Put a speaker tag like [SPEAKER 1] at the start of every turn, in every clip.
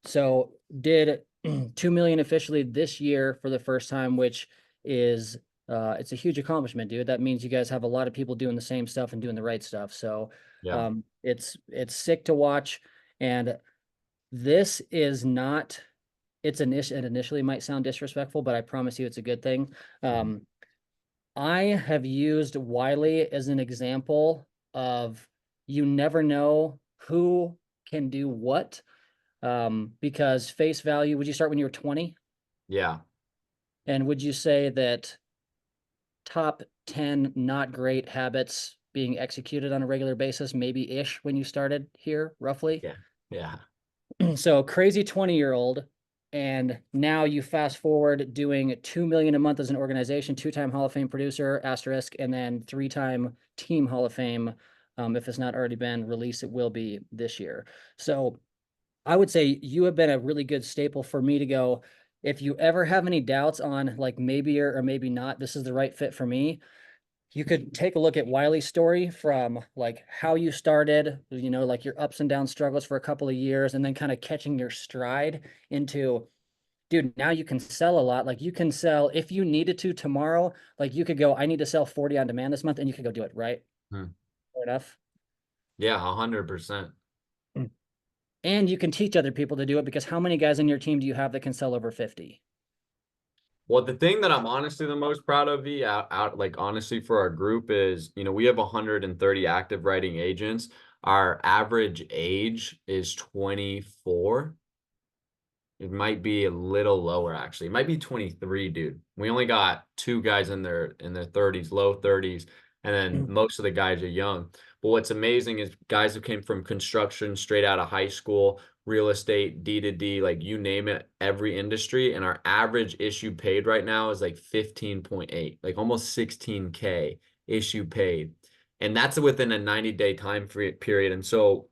[SPEAKER 1] So did 2 million officially this year for the first time, which is it's a huge accomplishment, dude. That means you guys have a lot of people doing the same stuff and doing the right stuff. So
[SPEAKER 2] Yeah.
[SPEAKER 1] it's sick to watch. And this is not, it initially might sound disrespectful, but I promise you it's a good thing.
[SPEAKER 2] Mhm.
[SPEAKER 1] Um, I have used Wylie as an example of you never know who can do what. Because face value, would you start when you were 20?
[SPEAKER 2] Yeah.
[SPEAKER 1] And would you say that top 10 not great habits being executed on a regular basis, maybe ish when you started here, roughly?
[SPEAKER 2] Yeah. Yeah.
[SPEAKER 1] So crazy 20-year-old, and now you fast forward doing 2 million a month as an organization, two-time Hall of Fame producer, asterisk, and then three-time team Hall of Fame. If it's not already been released, it will be this year. So I would say you have been a really good staple for me to go. If you ever have any doubts on like maybe or maybe not, this is the right fit for me, you could take a look at Wylie's story from like how you started, like your ups and down struggles for a couple of years, and then kind of catching your stride into, dude, now you can sell a lot. Like you can sell if you needed to tomorrow, like you could go, I need to sell 40 on demand this month, and you could go do it, right?
[SPEAKER 2] Hmm.
[SPEAKER 1] Fair enough.
[SPEAKER 2] Yeah, 100%.
[SPEAKER 1] And you can teach other people to do it because how many guys on your team do you have that can sell over 50?
[SPEAKER 2] Well, the thing that I'm honestly the most proud of, V, like honestly for our group is, we have 130 active writing agents. Our average age is 24. It might be a little lower actually. It might be 23, dude. We only got two guys in their 30s, low 30s, and then most of the guys are young. But what's amazing is guys who came from construction straight out of high school, real estate, D2D, like you name it, every industry, and our average issue paid right now is like 15.8, like almost 16K issue paid. And that's within a 90-day time period. And so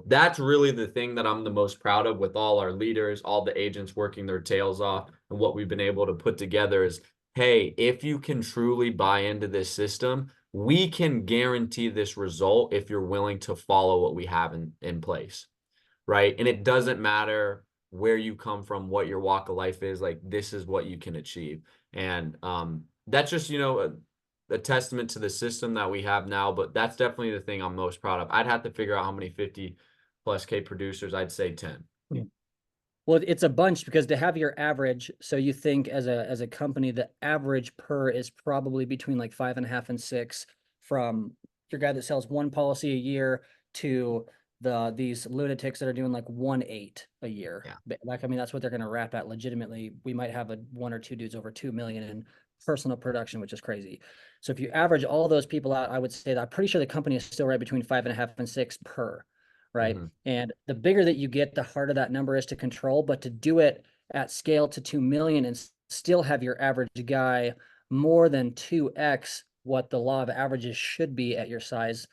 [SPEAKER 2] that's really the thing that I'm the most proud of with all our leaders, all the agents working their tails off, and what we've been able to put together is, hey, if you can truly buy into this system, we can guarantee this result if you're willing to follow what we have in place, right? And it doesn't matter where you come from, what your walk of life is, like this is what you can achieve. And that's just, a testament to the system that we have now, but that's definitely the thing I'm most proud of. I'd have to figure out how many 50 plus K producers. I'd say 10.
[SPEAKER 1] Well, it's a bunch because to have your average, so you think as a company, the average per is probably between like 5.5 and 6 from your guy that sells one policy a year to these lunatics that are doing like 1.8 a year.
[SPEAKER 2] Yeah.
[SPEAKER 1] Like, I mean, that's what they're gonna wrap at legitimately. We might have a one or two dudes over 2 million in personal production, which is crazy. So if you average all those people out, I would say that I'm pretty sure the company is still right between 5.5 and 6 per. Right.
[SPEAKER 2] Mm-hmm.
[SPEAKER 1] And the bigger that you get, the harder that number is to control. But to do it at scale to 2 million and still have your average guy more than 2x what the law of averages should be at your size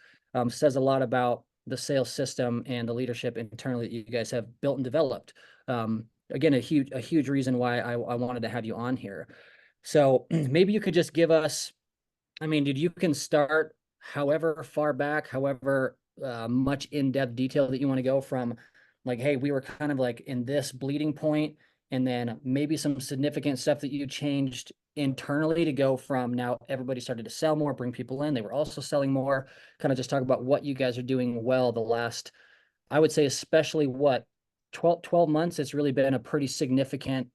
[SPEAKER 1] says a lot about the sales system and the leadership internally that you guys have built and developed. Again, a huge reason why I wanted to have you on here. So maybe you could just give us, I mean, dude, you can start however far back, however much in-depth detail that you want to go from, like, hey, we were kind of like in this bleeding point, and then maybe some significant stuff that you changed internally to go from now everybody started to sell more, bring people in. They were also selling more. Kind of just talk about what you guys are doing well the last, I would say, especially what, 12 months. It's really been a pretty significant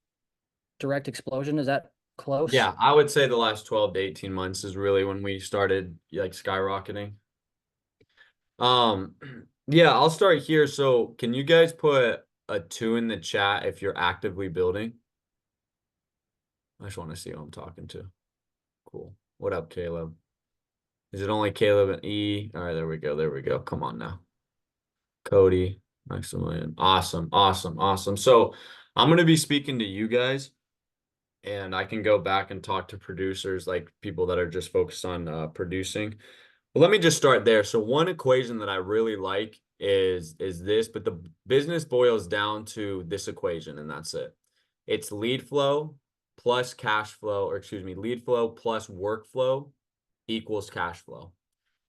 [SPEAKER 1] direct explosion. Is that close?
[SPEAKER 2] Yeah, I would say the last 12 to 18 months is really when we started like skyrocketing. Um, yeah, I'll start here. So can you guys put a 2 in the chat if you're actively building? I just want to see who I'm talking to. Cool. What up, Caleb? Is it only Caleb and E? All right, there we go. There we go. Come on now. Cody, Maximilian. Awesome. Awesome. Awesome. So I'm going to be speaking to you guys, and I can go back and talk to producers, like people that are just focused on producing. Well, let me just start there. So one equation that I really like is this, but the business boils down to this equation, and that's it. It's lead flow plus cash flow, or excuse me, lead flow plus workflow equals cash flow.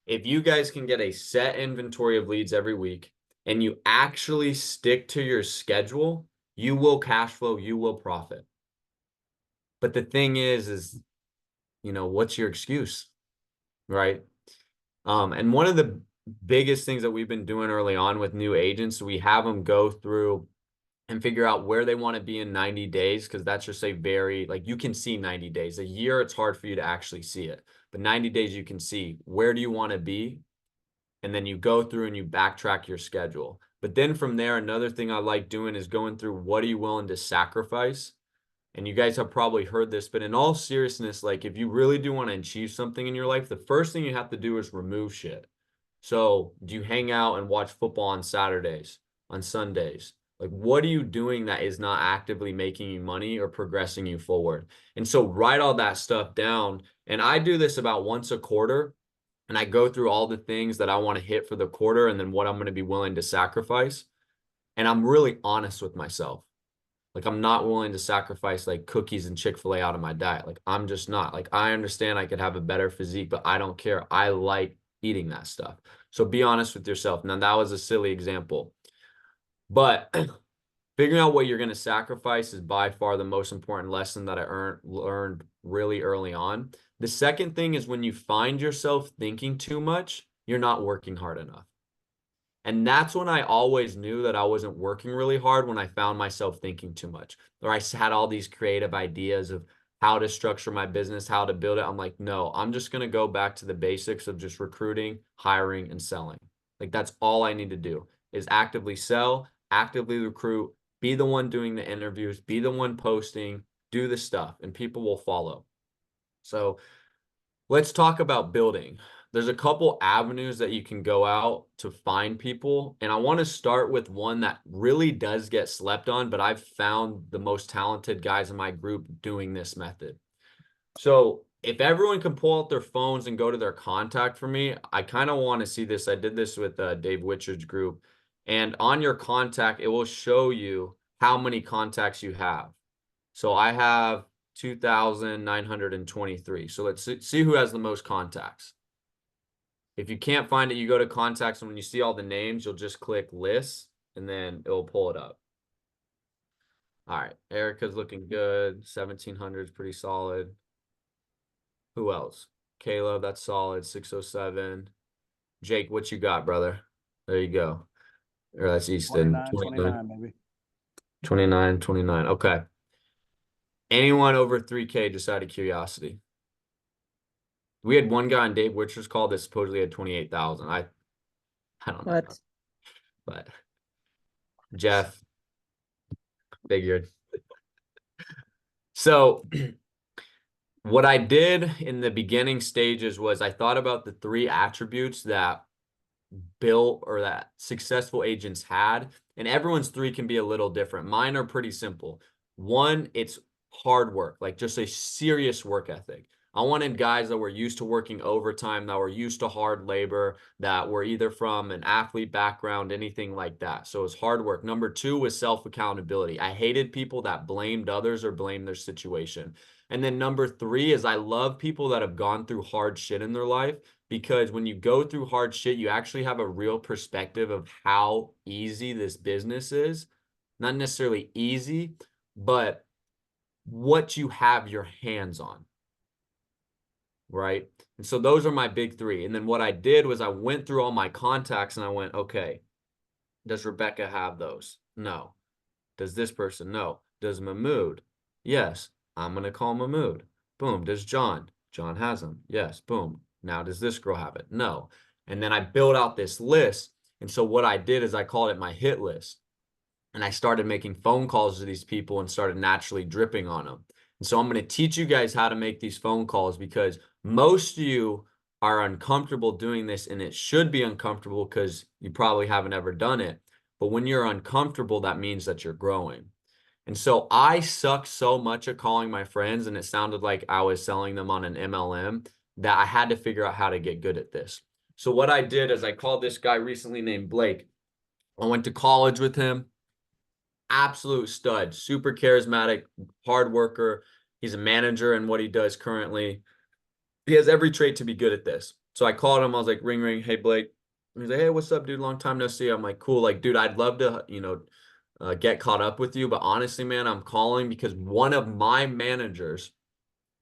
[SPEAKER 2] If you guys can get a set inventory of leads every week, and you actually stick to your schedule, you will cash flow, you will profit. But the thing is, what's your excuse, right? And one of the biggest things that we've been doing early on with new agents, we have them go through and figure out where they want to be in 90 days, because that's just a very, like, you can see 90 days. A year, it's hard for you to actually see it. But 90 days, you can see where do you want to be, and then you go through and you backtrack your schedule. But then from there, another thing I like doing is going through what are you willing to sacrifice. And you guys have probably heard this, but in all seriousness, like if you really do want to achieve something in your life, the first thing you have to do is remove shit. So do you hang out and watch football on Saturdays, on Sundays? Like, what are you doing that is not actively making you money or progressing you forward? And so write all that stuff down. And I do this about once a quarter, and I go through all the things that I want to hit for the quarter and then what I'm going to be willing to sacrifice. And I'm really honest with myself. Like, I'm not willing to sacrifice like cookies and Chick-fil-A out of my diet. Like, I'm just not. Like, I understand I could have a better physique, but I don't care. I like eating that stuff. So be honest with yourself. Now, that was a silly example, but figuring out what you're going to sacrifice is by far the most important lesson that I learned really early on. The second thing is when you find yourself thinking too much, you're not working hard enough. And that's when I always knew that I wasn't working really hard, when I found myself thinking too much, or I had all these creative ideas of how to structure my business, how to build it. I'm like, no, I'm just going to go back to the basics of just recruiting, hiring, and selling. Like, that's all I need to do is actively sell, actively recruit, be the one doing the interviews, be the one posting, do the stuff, and people will follow. So let's talk about building. There's a couple avenues that you can go out to find people. And I want to start with one that really does get slept on, but I've found the most talented guys in my group doing this method. So if everyone can pull out their phones and go to their contact for me, I kind of want to see this. I did this with Dave Witcher's group. And on your contact, it will show you how many contacts you have. So I have 2,923. So let's see who has the most contacts. If you can't find it, you go to contacts, and when you see all the names, you'll just click lists, and then it'll pull it up. All right, Erica's looking good. 1,700 is pretty solid. Who else? Caleb, that's solid. 607. Jake, what you got, brother? There you go. Or that's Easton.
[SPEAKER 3] 29, maybe.
[SPEAKER 2] 29, 29. Okay. Anyone over 3K, just out of curiosity? We had one guy on Dave Witcher's call that supposedly had 28,000. I don't know.
[SPEAKER 1] What?
[SPEAKER 2] But Jeff figured. So what I did in the beginning stages was I thought about the 3 attributes that built or that successful agents had, and everyone's 3 can be a little different. Mine are pretty simple. One, it's hard work, like just a serious work ethic. I wanted guys that were used to working overtime, that were used to hard labor, that were either from an athlete background, anything like that. So it's hard work. Number 2 was self-accountability. I hated people that blamed others or blamed their situation. And then number 3 is I love people that have gone through hard shit in their life, because when you go through hard shit, you actually have a real perspective of how easy this business is. Not necessarily easy, but what you have your hands on. Right? And so those are my big 3. And then what I did was I went through all my contacts and I went, okay, does Rebecca have those? No. Does this person? No. Does Mahmood? Yes. I'm going to call Mahmood. Boom. Does John? John has them. Yes. Boom. Now, does this girl have it? No. And then I built out this list. And so what I did is I called it my hit list. And I started making phone calls to these people and started naturally dripping on them. And so I'm going to teach you guys how to make these phone calls, because most of you are uncomfortable doing this, and it should be uncomfortable because you probably haven't ever done it. But when you're uncomfortable, that means that you're growing. And so I suck so much at calling my friends, and it sounded like I was selling them on an MLM, that I had to figure out how to get good at this. So what I did is I called this guy recently named Blake. I went to college with him. Absolute stud, super charismatic, hard worker. He's a manager in what he does currently. He has every trait to be good at this. So I called him. I was like, ring, ring. Hey, Blake, He's like, hey, what's up, dude? Long time no see. I'm like, cool. Like, dude, I'd love to, get caught up with you. But honestly, man, I'm calling because one of my managers,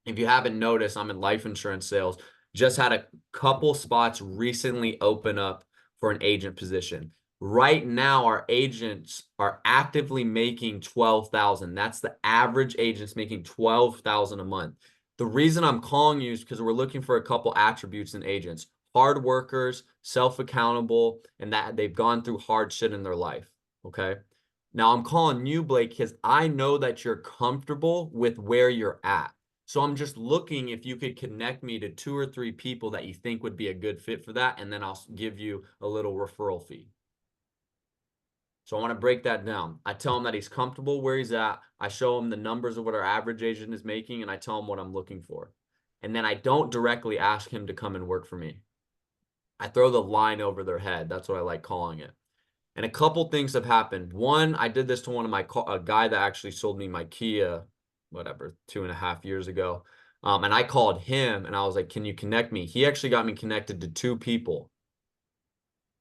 [SPEAKER 2] if you haven't noticed, I'm in life insurance sales, just had a couple spots recently open up for an agent position. Right now, our agents are actively making 12,000. That's the average agent's making 12,000 a month. The reason I'm calling you is because we're looking for a couple attributes in agents: hard workers, self-accountable, and that they've gone through hard shit in their life. Okay. Now I'm calling you, Blake, because I know that you're comfortable with where you're at. So I'm just looking if you could connect me to 2 or 3 people that you think would be a good fit for that, and then I'll give you a little referral fee. So I want to break that down. I tell him that he's comfortable where he's at. I show him the numbers of what our average agent is making, and I tell him what I'm looking for. And then I don't directly ask him to come and work for me. I throw the line over their head. That's what I like calling it. And a couple things have happened. One, I did this to one of a guy that actually sold me my Kia, whatever, 2.5 years ago. And I called him and I was like, can you connect me? He actually got me connected to 2 people.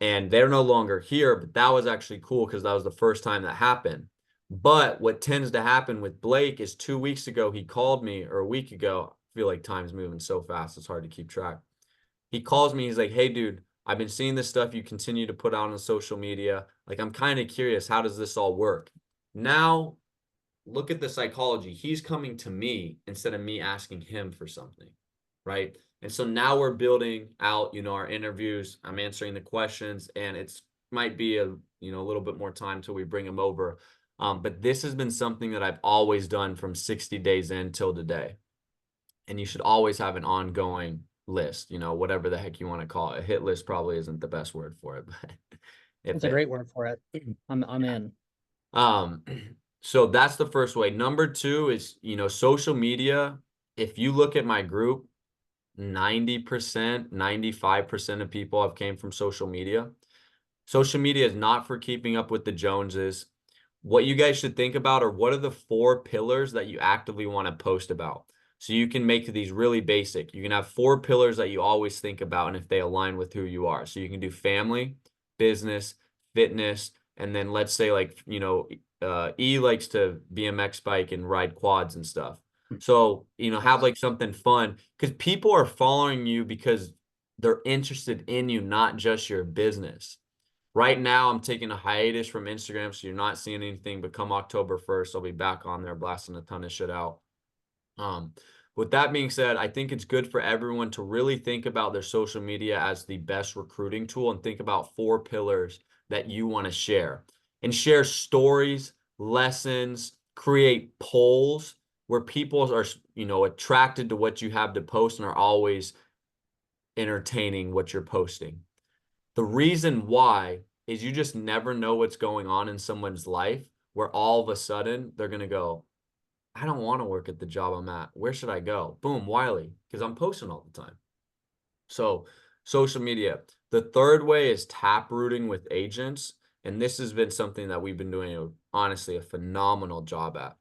[SPEAKER 2] And they're no longer here, but that was actually cool because that was the first time that happened. But what tends to happen with Blake is 2 weeks ago, he called me, or a week ago. I feel like time's moving so fast, it's hard to keep track. He calls me, he's like, hey, dude, I've been seeing this stuff you continue to put out on social media. Like, I'm kind of curious, how does this all work? Now, look at the psychology. He's coming to me instead of me asking him for something, right? And so now we're building out, our interviews. I'm answering the questions, and it's might be a little bit more time till we bring him over. But this has been something that I've always done from 60 days in till today. And you should always have an ongoing list, whatever the heck you want to call it. A hit list probably isn't the best word for it, but if
[SPEAKER 1] That's a
[SPEAKER 2] it,
[SPEAKER 1] great word for it. I'm in.
[SPEAKER 2] um, so that's the first way. Number two is, social media. If you look at my group, 90%, 95% of people have came from social media. Social media is not for keeping up with the Joneses. What you guys should think about are what are the 4 pillars that you actively want to post about. So you can make these really basic. You can have 4 pillars that you always think about, and if they align with who you are. So you can do family, business, fitness, and then let's say like, E likes to BMX bike and ride quads and stuff. So, have like something fun because people are following you because they're interested in you, not just your business. Right now, I'm taking a hiatus from Instagram, so you're not seeing anything. But come October 1st, I'll be back on there blasting a ton of shit out. Um, with that being said, I think it's good for everyone to really think about their social media as the best recruiting tool and think about 4 pillars that you want to share and share stories, lessons, create polls where people are, attracted to what you have to post and are always entertaining what you're posting. The reason why is you just never know what's going on in someone's life where all of a sudden they're going to go, I don't want to work at the job I'm at. Where should I go? Boom, Wylie, because I'm posting all the time. So, social media. The third way is tap rooting with agents. And this has been something that we've been doing, honestly, a phenomenal job at.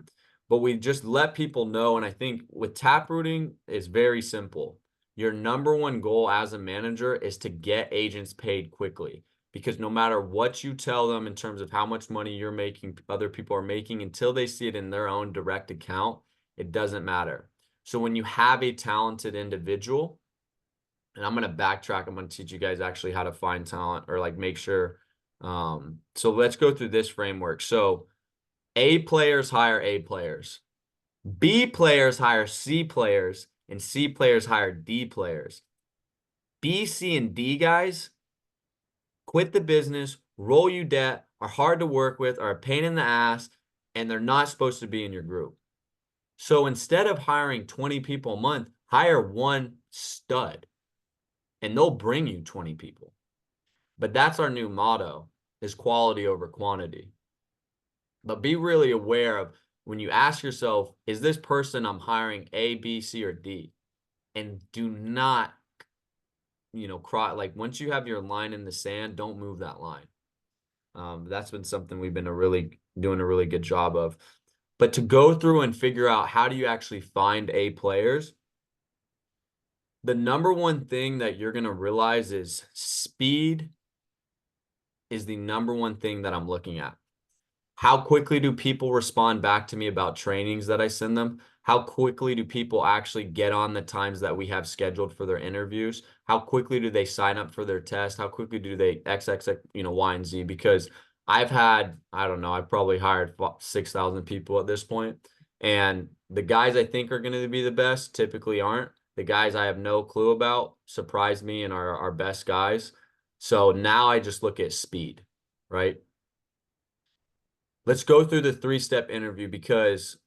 [SPEAKER 2] But we just let people know. And I think with tap rooting, it's very simple. Your number one goal as a manager is to get agents paid quickly. Because no matter what you tell them in terms of how much money you're making, other people are making, until they see it in their own direct account, it doesn't matter. So when you have a talented individual, and I'm going to backtrack. I'm going to teach you guys actually how to find talent or like make sure. So let's go through this framework. So A players hire A players, B players hire C players, and C players hire D players. B, C, and D guys quit the business, roll you debt, are hard to work with, are a pain in the ass, and they're not supposed to be in your group. So instead of hiring 20 people a month, hire one stud and they'll bring you 20 people. But that's our new motto, is quality over quantity. But be really aware of when you ask yourself, is this person I'm hiring A, B, C, or D? And do not, cry. Like once you have your line in the sand, don't move that line. That's been something we've been doing a really good job of. But to go through and figure out how do you actually find A players, the number one thing that you're going to realize is speed is the number one thing that I'm looking at. How quickly do people respond back to me about trainings that I send them? How quickly do people actually get on the times that we have scheduled for their interviews? How quickly do they sign up for their test? How quickly do they XXX, Y and Z? Because I've had, I don't know, I've probably hired 6,000 people at this point, and the guys I think are going to be the best typically aren't. The guys I have no clue about surprise me and are our best guys. So now I just look at speed, right? Let's go through the three-step interview because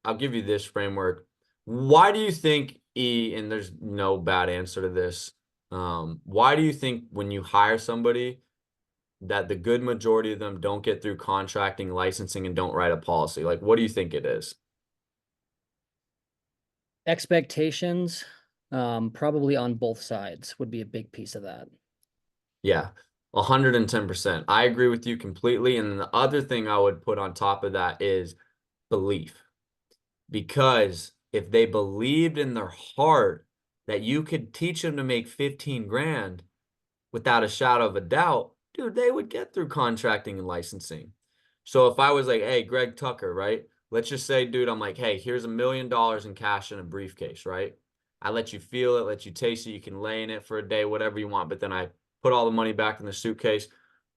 [SPEAKER 2] I'll give you this framework. Why do you think and there's no bad answer to this. Why do you think when you hire somebody that the good majority of them don't get through contracting, licensing, and don't write a policy? Like, what do you think it is?
[SPEAKER 1] Expectations, probably on both sides would be a big piece of that.
[SPEAKER 2] Yeah, 110%. I agree with you completely. And the other thing I would put on top of that is belief. Because if they believed in their heart that you could teach them to make 15 grand without a shadow of a doubt, dude, they would get through contracting and licensing. So if I was like, hey, Greg Tucker, right? Let's just say, dude, I'm like, hey, here's $1 million in cash in a briefcase, right? I let you feel it, let you taste it. You can lay in it for a day, whatever you want. But then I put all the money back in the suitcase,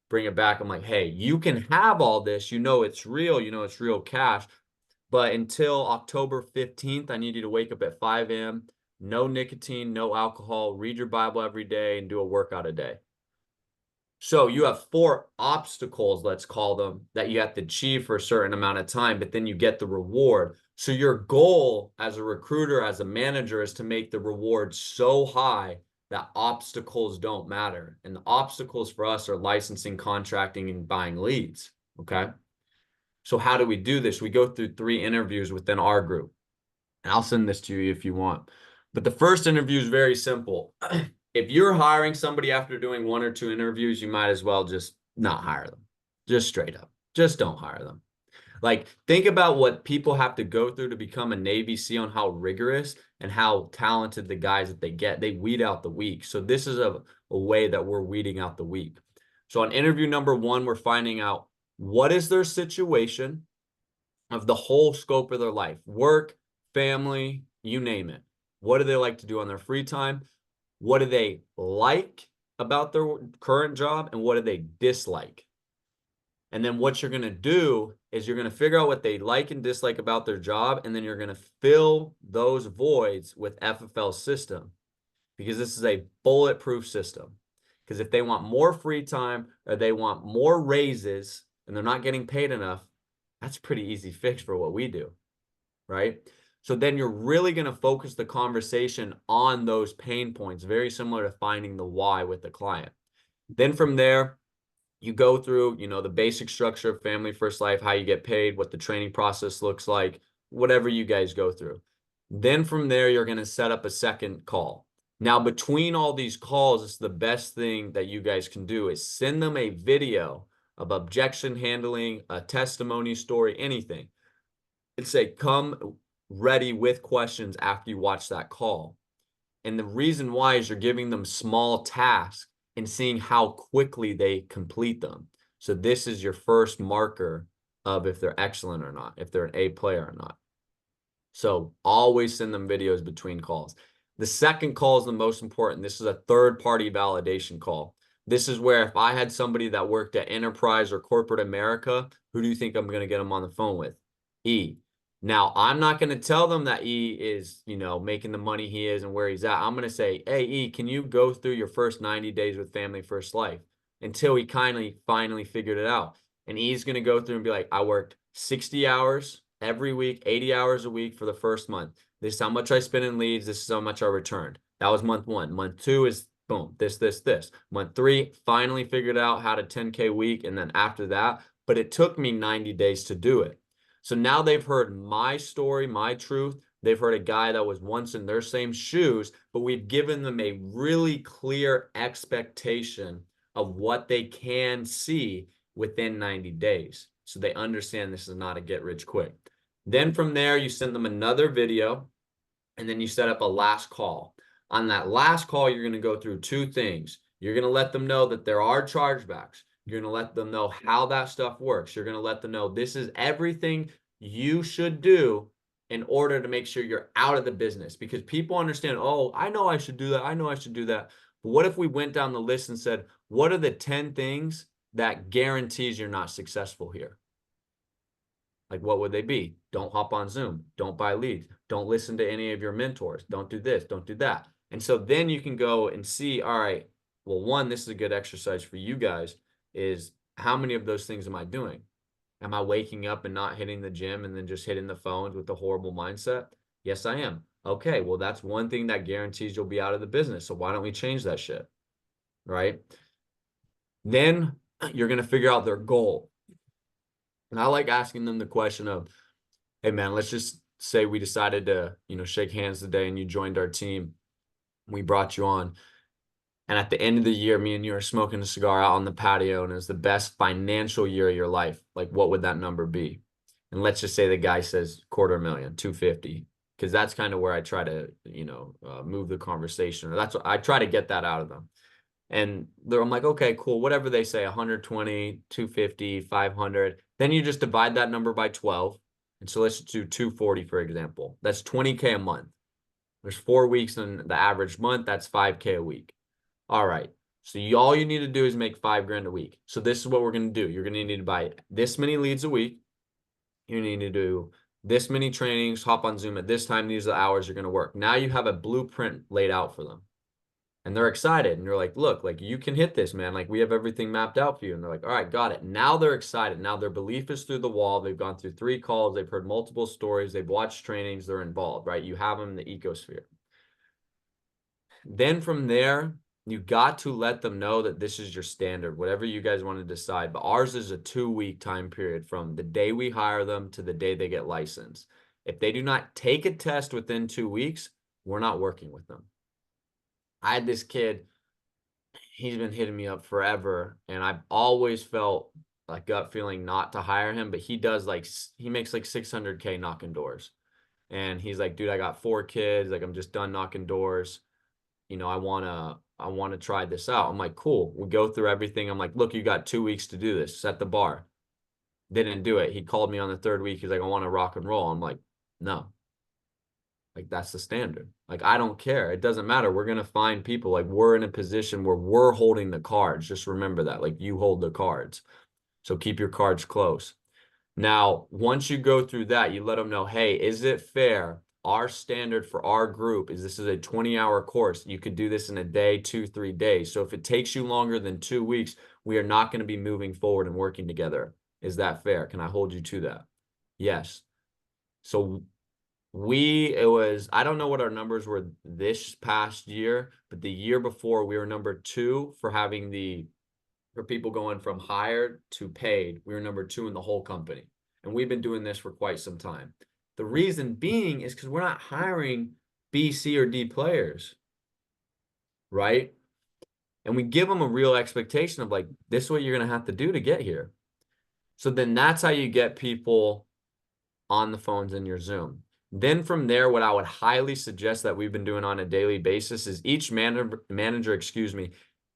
[SPEAKER 2] bring it back. I'm like, hey, you can have all this. You know it's real. You know it's real cash. But until October 15th, I need you to wake up at 5 a.m., no nicotine, no alcohol, read your Bible every day, and do a workout a day. So you have 4 obstacles, let's call them, that you have to achieve for a certain amount of time, but then you get the reward. So your goal as a recruiter, as a manager, is to make the reward so high that obstacles don't matter. And the obstacles for us are licensing, contracting, and buying leads. Okay. So how do we do this? We go through 3 interviews within our group. And I'll send this to you if you want. But the first interview is very simple. If you're hiring somebody after doing 1 or 2 interviews, you might as well just not hire them. Just straight up. Just don't hire them. Like, think about what people have to go through to become a Navy SEAL and how rigorous and how talented the guys that they get. They weed out the weak. So this is a way that we're weeding out the weak. So on interview number 1, we're finding out what is their situation of the whole scope of their life, work, family, you name it. What do they like to do on their free time? What do they like about their current job? And what do they dislike? And then what you're going to do is you're going to figure out what they like and dislike about their job. And then you're going to fill those voids with FFL system, because this is a bulletproof system. Because if they want more free time or they want more raises and they're not getting paid enough, that's a pretty easy fix for what we do, right? So then you're really going to focus the conversation on those pain points, very similar to finding the why with the client. Then from there, you go through, the basic structure of Family First Life, how you get paid, what the training process looks like, whatever you guys go through. Then from there, you're going to set up a second call. Now, between all these calls, it's the best thing that you guys can do is send them a video of objection handling, a testimony story, anything, and say, come ready with questions after you watch that call. And the reason why is you're giving them small tasks and seeing how quickly they complete them. So this is your first marker of if they're excellent or not, if they're an A player or not. So always send them videos between calls. The second call is the most important. This is a third-party validation call. This is where if I had somebody that worked at Enterprise or Corporate America, who do you think I'm going to get them on the phone with? E. Now, I'm not going to tell them that E is, making the money he is and where he's at. I'm going to say, hey, E, can you go through your first 90 days with Family First Life until he finally figured it out. And E's going to go through and be like, I worked 60 hours every week, 80 hours a week for the first month. This is how much I spent in leads. This is how much I returned. That was month 1. Month 2 is boom, this. Month 3, finally figured out how to 10K a week. And then after that, but it took me 90 days to do it. So now they've heard my story, my truth. They've heard a guy that was once in their same shoes, but we've given them a really clear expectation of what they can see within 90 days. So they understand this is not a get rich quick. Then from there, you send them another video, and then you set up a last call. On that last call, you're going to go through 2 things. You're going to let them know that there are chargebacks. You're going to let them know how that stuff works. You're going to let them know this is everything you should do in order to make sure you're out of the business, because people understand, oh, I know I should do that. I know I should do that. But what if we went down the list and said, what are the 10 things that guarantees you're not successful here? Like, what would they be? Don't hop on Zoom. Don't buy leads. Don't listen to any of your mentors. Don't do this. Don't do that. And so then you can go and see, all right, well, one, this is a good exercise for you guys, is how many of those things am I doing? Am I waking up and not hitting the gym and then just hitting the phones with a horrible mindset? Yes, I am. Okay, well, that's one thing that guarantees you'll be out of the business. So why don't we change that shit? Right? Then you're going to figure out their goal. And I like asking them the question of, hey man, let's just say we decided to, shake hands today and you joined our team. We brought you on. And at the end of the year, me and you are smoking a cigar out on the patio and it's the best financial year of your life. Like, what would that number be? And let's just say the guy says 250,000, 250, because that's kind of where I try to, move the conversation. Or that's what I try to get that out of them. And I'm like, okay, cool. Whatever they say, 120, 250, 500. Then you just divide that number by 12. And so let's do 240, for example. That's 20K a month. There's 4 weeks in the average month. That's 5K a week. All right. So all you need to do is make $5,000 a week. So this is what we're going to do. You're going to need to buy this many leads a week. You need to do this many trainings, hop on Zoom at this time. These are the hours you're going to work. Now you have a blueprint laid out for them. And they're excited. And you're like, look, like you can hit this, man. Like we have everything mapped out for you. And they're like, all right, got it. Now they're excited. Now their belief is through the wall. They've gone through 3 calls. They've heard multiple stories. They've watched trainings. They're involved, right? You have them in the ecosphere. Then from there, you got to let them know that this is your standard, whatever you guys want to decide. But ours is a 2-week time period from the day we hire them to the day they get licensed. If they do not take a test within 2 weeks, we're not working with them. I had this kid, he's been hitting me up forever, and I've always felt like gut feeling not to hire him, but he makes like 600K knocking doors. And he's like, dude, I got 4 kids. Like, I'm just done knocking doors. I want to try this out. I'm like, cool. We go through everything. I'm like, look, you got 2 weeks to do this. Set the bar. Didn't do it. He called me on the 3rd week. He's like, I want to rock and roll. I'm like, no. Like, that's the standard. Like, I don't care. It doesn't matter. We're going to find people. Like, we're in a position where we're holding the cards. Just remember that. Like, you hold the cards. So keep your cards close. Now, once you go through that, you let them know, hey, is it fair? Our standard for our group is this is a 20-hour course. You could do this in a day, 2, 3 days. So if it takes you longer than 2 weeks, we are not going to be moving forward and working together. Is that fair? Can I hold you to that? Yes. So I don't know what our numbers were this past year, but the year before we were number 2 for people going from hired to paid. We were number 2 in the whole company. And we've been doing this for quite some time. The reason being is because we're not hiring B, C, or D players, right? And we give them a real expectation of like, this is what you're going to have to do to get here. So then that's how you get people on the phones in your Zoom. Then from there, what I would highly suggest that we've been doing on a daily basis is each manager,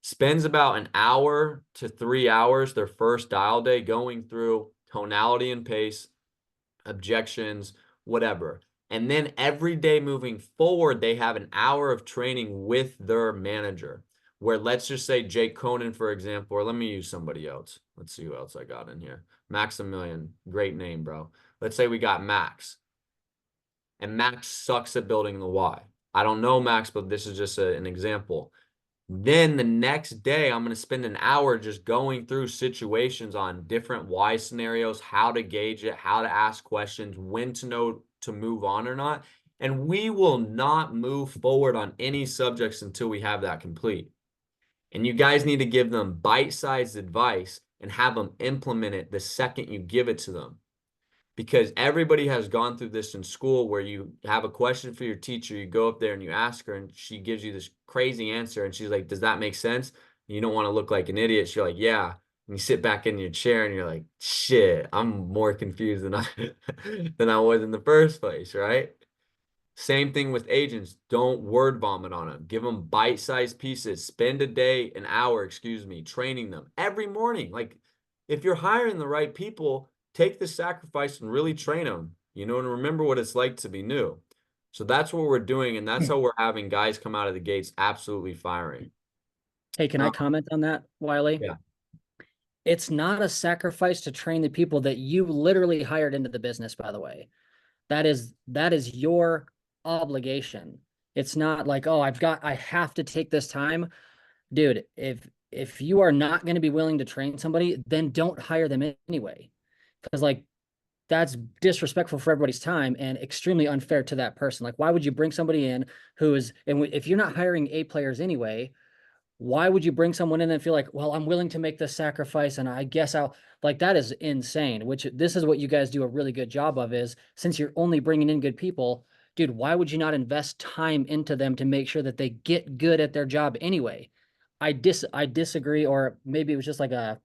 [SPEAKER 2] spends about an hour to 3 hours their first dial day going through tonality and pace, objections, whatever. And then every day moving forward, they have an hour of training with their manager, where let's just say Jake Conan, for example, or let me use somebody else. Let's see who else I got in here. Maximilian, great name, bro. Let's say we got Max. And Max sucks at building the why. I don't know Max, but this is just an example. Then the next day, I'm going to spend an hour just going through situations on different why scenarios, how to gauge it, how to ask questions, when to know to move on or not. And we will not move forward on any subjects until we have that complete. And you guys need to give them bite-sized advice and have them implement it the second you give it to them. Because everybody has gone through this in school where you have a question for your teacher, you go up there and you ask her and she gives you this crazy answer and she's like, does that make sense? And you don't want to look like an idiot. She's like, yeah. And you sit back in your chair and you're like, shit, I'm more confused than I was in the first place, right? Same thing with agents. Don't word vomit on them. Give them bite-sized pieces. Spend a day, an hour, excuse me, training them every morning. Like if you're hiring the right people, take the sacrifice and really train them, you know, and remember what it's like to be new. So that's what we're doing. And that's how we're having guys come out of the gates absolutely firing.
[SPEAKER 1] Hey, can I
[SPEAKER 2] Uh,
[SPEAKER 1] comment on that, Wiley?
[SPEAKER 2] yeah.
[SPEAKER 1] It's not a sacrifice to train the people that you literally hired into the business, by the way. That is your obligation. It's not like, oh, I have to take this time. Dude, if you are not going to be willing to train somebody, then don't hire them anyway. Because like that's disrespectful for everybody's time and extremely unfair to that person. Like, why would you bring somebody in who is, and if you're not hiring A players anyway, why would you bring someone in and feel like, well, I'm willing to make this sacrifice and I guess I'll like that is insane, which this is what you guys do a really good job of is since you're only bringing in good people, dude, why would you not invest time into them to make sure that they get good at their job anyway? I disagree, or maybe it was just like a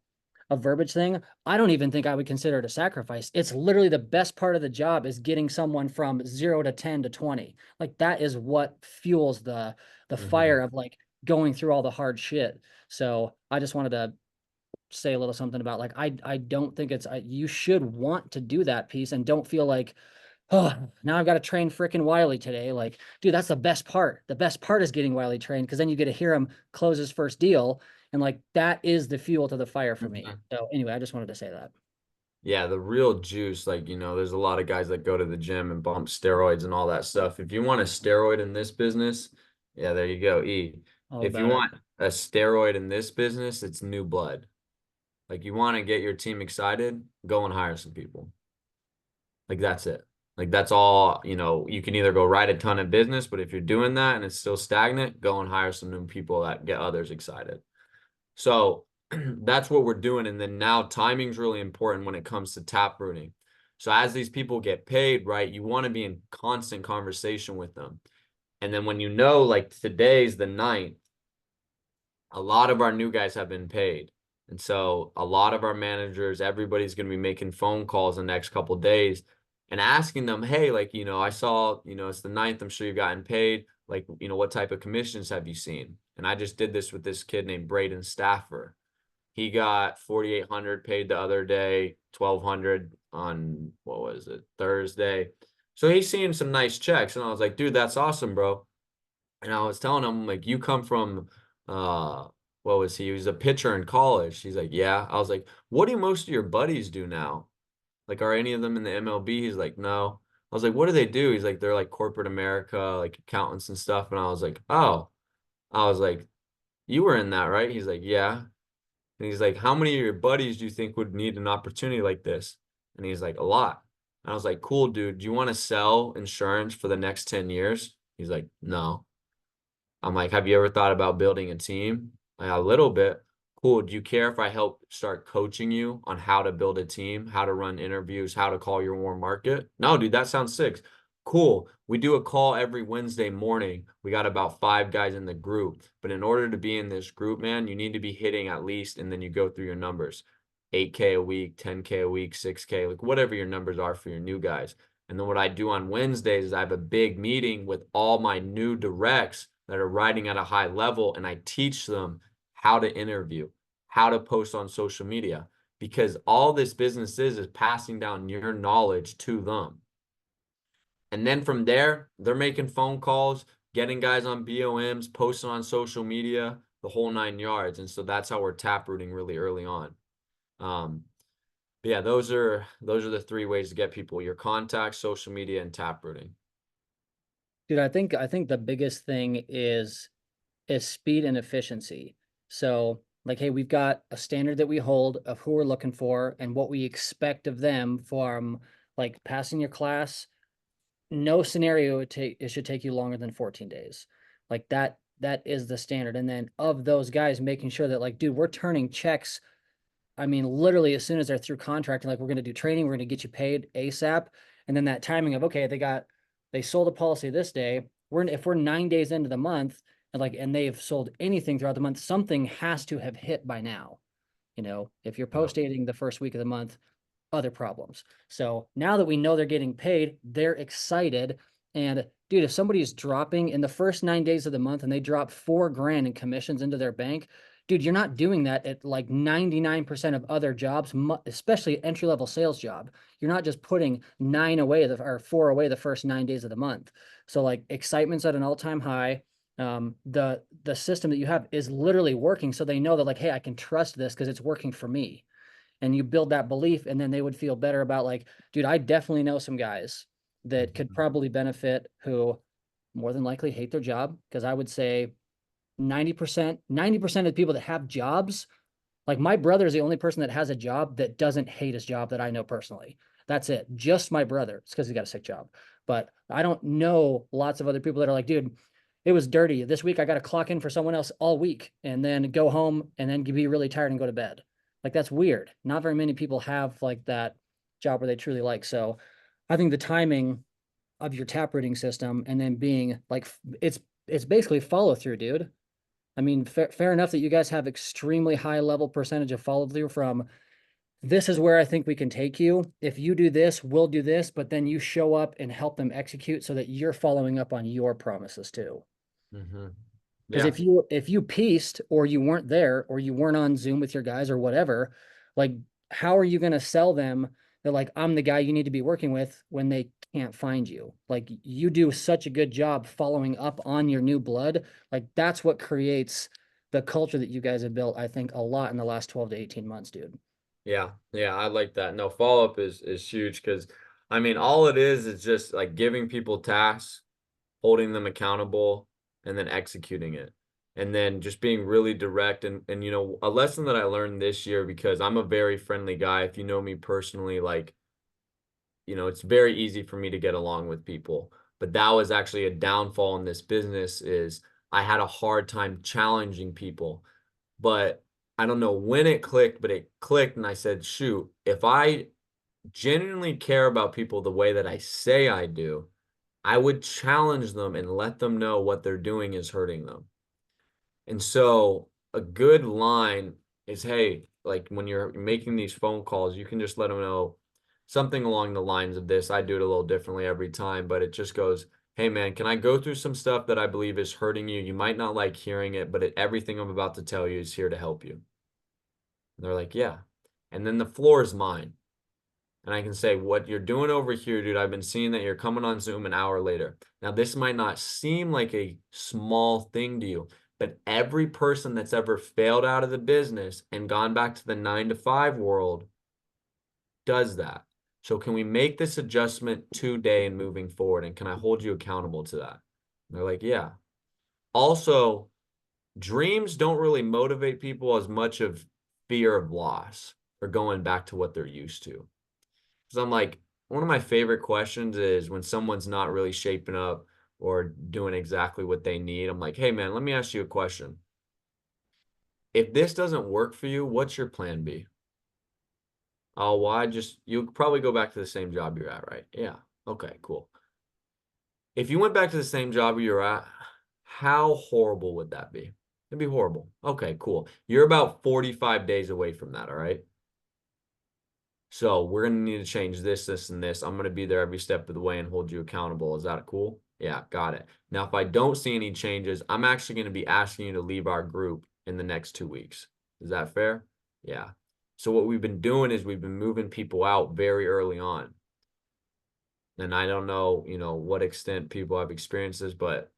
[SPEAKER 1] verbiage thing. I don't even think I would consider it a sacrifice. It's literally the best part of the job is getting someone from 0 to 10 to 20. Like that is what fuels the
[SPEAKER 2] Mhm.
[SPEAKER 1] fire of like going through all the hard shit. So I just wanted to say a little something about like I don't think you should want to do that piece and don't feel like, oh, now I've got to train freaking Wiley today. Like, dude, that's the best part. The best part is getting Wiley trained because then you get to hear him close his first deal. And like that is the fuel to the fire for me.
[SPEAKER 2] Mhm.
[SPEAKER 1] So anyway, I just wanted to say that.
[SPEAKER 2] Yeah, the real juice, like, you know, there's a lot of guys that go to the gym and bump steroids and all that stuff. If you want a steroid in this business, yeah, there you go, E.
[SPEAKER 1] All
[SPEAKER 2] If you
[SPEAKER 1] about it.
[SPEAKER 2] want a steroid in this business, it's new blood. Like you want to get your team excited, go and hire some people. Like that's it. Like that's all, you know, you can either go write a ton of business, but if you're doing that and it's still stagnant, go and hire some new people that get others excited. So that's what we're doing. And then now timing's really important when it comes to tap rooting. So as these people get paid, right, you want to be in constant conversation with them. And then when you know, like today's the ninth, a lot of our new guys have been paid. And so a lot of our managers, everybody's going to be making phone calls the next couple of days and asking them, hey, like, you know, I saw, you know, it's the ninth. I'm sure you've gotten paid. Like, you know, what type of commissions have you seen? And I just did this with this kid named Braden Staffer. He got 4,800 paid the other day, 1,200 on what was it, Thursday. So he's seeing some nice checks. And I was like, dude, that's awesome, bro. And I was telling him, like, you come from what was he? He was a pitcher in college. He's like, yeah. I was like, what do most of your buddies do now? Like, are any of them in the MLB? He's like, no. I was like, what do they do? He's like, they're like corporate America, like accountants and stuff. And I was like, oh. I was like, you were in that, right? He's like, yeah. And he's like, how many of your buddies do you think would need an opportunity like this? And he's like, a lot. And I was like, cool, dude. Do you want to sell insurance for the next 10 years? He's like, no. I'm like, have you ever thought about building a team? Like, a little bit. Cool. Do you care if I help start coaching you on how to build a team, how to run interviews, how to call your warm market? No, dude, that sounds sick. Cool. We do a call every Wednesday morning. We got about 5 guys in the group. But in order to be in this group, man, you need to be hitting at least, and then you go through your numbers 8K a week, 10K a week, 6K, like whatever your numbers are for your new guys. And then what I do on Wednesdays is I have a big meeting with all my new directs that are writing at a high level, and I teach them how to interview, how to post on social media, because all this business is passing down your knowledge to them. And then from there, they're making phone calls, getting guys on BOMs, posting on social media, the whole 9 yards. And so that's how we're tap rooting really early on. Um, but yeah, those are the 3 ways to get people: your contacts, social media, and tap rooting.
[SPEAKER 1] Dude, I think the biggest thing is speed and efficiency. So, like, hey, we've got a standard that we hold of who we're looking for and what we expect of them from like passing your class. No scenario it should take you longer than 14 days. Like that is the standard. And then of those guys, making sure that like, dude, we're turning checks. I mean, literally as soon as they're through contracting, like we're going to do training, we're going to get you paid ASAP. And then that timing of, okay, they sold a policy this day. If we're 9 days into the month and they've sold anything throughout the month, something has to have hit by now. If you're
[SPEAKER 2] Yeah.
[SPEAKER 1] post dating the first week of the month, other problems. So now that we know they're getting paid, they're excited. And dude, if somebody's dropping in the first 9 days of the month and they drop 4 grand in commissions into their bank, dude, you're not doing that at like 99% of other jobs, especially entry level sales job. You're not just putting 9 away or 4 away the first 9 days of the month. So like excitement's at an all-time high. The system that you have is literally working. So they know that like, hey, I can trust this because it's working for me. And you build that belief, and then they would feel better about like, dude, I definitely know some guys that could
[SPEAKER 2] Mhm.
[SPEAKER 1] probably benefit who more than likely hate their job. Because I would say 90% of the people that have jobs, like my brother is the only person that has a job that doesn't hate his job that I know personally. That's it. Just my brother. It's because he got a sick job. But I don't know lots of other people that are like, dude, it was dirty. This week I got to clock in for someone else all week and then go home and then be really tired and go to bed. Like that's weird. Not very many people have like that job where they truly like. So I think the timing of your tap reading system and then being like it's basically follow through, dude. I mean, fair enough that you guys have extremely high level percentage of follow through from this is where I think we can take you. If you do this, we'll do this, but then you show up and help them execute so that you're following up on your promises too.
[SPEAKER 2] Mhm.
[SPEAKER 1] Because
[SPEAKER 2] Yeah.
[SPEAKER 1] if you pieced or you weren't there or you weren't on Zoom with your guys or whatever, like how are you going to sell them that like I'm the guy you need to be working with when they can't find you? Like you do such a good job following up on your new blood. Like that's what creates the culture that you guys have built, I think, a lot in the last 12 to 18 months, dude.
[SPEAKER 2] Yeah, yeah, I like that. No, follow up is huge because I mean all it is just like giving people tasks, holding them accountable, and then executing it. And then just being really direct and you know, a lesson that I learned this year because I'm a very friendly guy. If you know me personally, like, you know, it's very easy for me to get along with people. But that was actually a downfall in this business is I had a hard time challenging people. But I don't know when it clicked, but it clicked and I said, shoot, if I genuinely care about people the way that I say I do, I would challenge them and let them know what they're doing is hurting them. And so a good line is, hey, like when you're making these phone calls, you can just let them know something along the lines of this. I do it a little differently every time, but it just goes, hey, man, can I go through some stuff that I believe is hurting you? You might not like hearing it, but everything I'm about to tell you is here to help you. And they're like, yeah. And then the floor is mine. And I can say, what you're doing over here, dude, I've been seeing that you're coming on Zoom an hour later. Now, this might not seem like a small thing to you, but every person that's ever failed out of the business and gone back to the 9 to 5 world does that. So, can we make this adjustment today and moving forward? And can I hold you accountable to that? And they're like, yeah. Also, dreams don't really motivate people as much of fear of loss or going back to what they're used to. Because I'm like, one of my favorite questions is when someone's not really shaping up or doing exactly what they need. I'm like, hey, man, let me ask you a question. If this doesn't work for you, what's your plan B? Oh, well, you'll probably go back to the same job you're at, right? Yeah. Okay, cool. If you went back to the same job you're at, how horrible would that be? It'd be horrible. Okay, cool. You're about 45 days away from that, all right? So we're gonna need to change this, this, and this. I'm gonna be there every step of the way and hold you accountable. Is that cool? Yeah, got it. Now, if I don't see any changes, I'm actually gonna be asking you to leave our group in the next 2 weeks. Is that fair? Yeah. So what we've been doing is we've been moving people out very early on. And I don't know, you know, what extent people have experienced this, but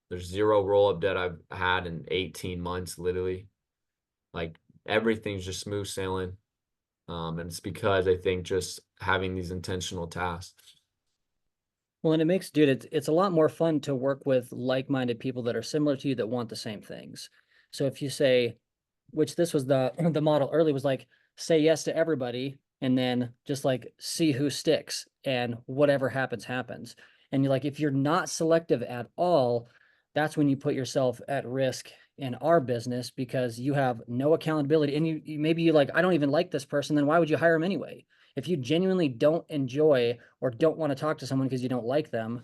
[SPEAKER 2] there's zero roll-up debt I've had in 18 months, literally. Like everything's just smooth sailing. And it's because I think just having these intentional tasks.
[SPEAKER 1] Well, and it makes, dude, it's a lot more fun to work with like-minded people that are similar to you that want the same things. So if you say, which this was the the model early was like, say yes to everybody and then just like see who sticks and whatever happens, happens. And you're like, if you're not selective at all, that's when you put yourself at risk in our business because you have no accountability. And maybe you like, I don't even like this person, then why would you hire him anyway? If you genuinely don't enjoy or don't want to talk to someone because you don't like them,